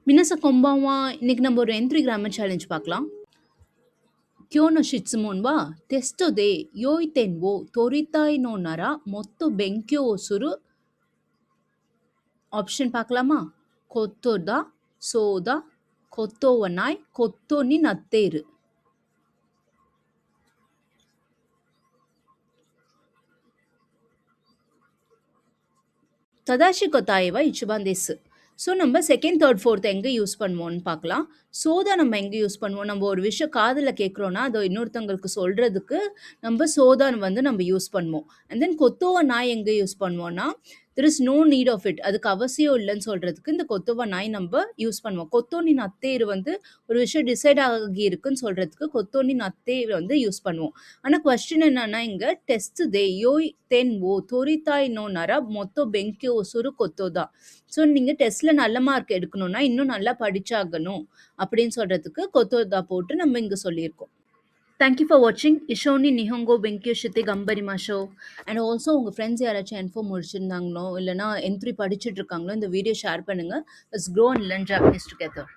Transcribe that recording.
மினச கொம்பாவா இன்னைக்கு நம்ம ஒரு என்ட்ரி கிராமர் சேலஞ்ச் பார்க்கலாம். கியோனோ ஷிட்சுமோன் வா டெஸ்டோ தே யோய்தென் வோ தொரித்தாய் நோ நரா மொத்தோ பெங்கியோ சுரு. ஆப்ஷன் பார்க்கலாமா? கொத்தோதா, சோதா, கொத்தோவனாய், கொத்தோனி நத்தேரு. ததாஷி கொத்தாயவா இச்சுபான் தேசு. ஸோ நம்ம செகண்ட் தேர்ட் ஃபோர்த் எங்கே யூஸ் பண்ணுவோம்னு பார்க்கலாம். சோதா நம்ம எங்கே யூஸ் பண்ணுவோம்? நம்ம ஒரு விஷயம் காதில் கேட்குறோன்னா அதை இன்னொருத்தவங்களுக்கு சொல்கிறதுக்கு நம்ம சோதான் வந்து நம்ம யூஸ் பண்ணுவோம். அண்ட் தென் கொத்தோவ நாய் எங்கே யூஸ் பண்ணுவோம்னா there is no need of it, அதுக்கு அவசியம் இல்லைன்னு சொல்கிறதுக்கு இந்த கொத்தோவ நாய் நம்ம யூஸ் பண்ணுவோம். கொத்தோனி நத்தேரு வந்து ஒரு விஷயம் டிசைட் ஆகி இருக்குன்னு சொல்கிறதுக்கு கொத்தோனி நத்தேரு வந்து யூஸ் பண்ணுவோம். ஆனால் கொஸ்டின் என்னன்னா இங்கே test the யோய் then O தொரித்தாய் no நரா மொத்தோ பெங்கியோ சுரு கொத்தோதா. ஸோ நீங்கள் டெஸ்ட்டில் நல்ல மார்க் எடுக்கணும்னா இன்னும் நல்லா படிச்சாகணும் அப்படின்னு சொல்கிறதுக்கு கொத்தோதா போட்டு நம்ம இங்கே சொல்லியிருக்கோம். தேங்க்யூ ஃபார் வாட்சிங் இஷோனி நிஹோங்கோ பெங்கியோ ஷித்தி கம்பரிமா ஷோ. அண்ட் ஆல்சோ உங்கள் ஃப்ரெண்ட்ஸ் யாராச்சும் என்ஃபோ முடிச்சிருந்தாங்களோ இல்லைனா என்ட்ரி படிச்சுட்டு இருக்காங்களோ இந்த வீடியோ ஷேர் பண்ணுங்கள். Let's grow and learn Japanese together.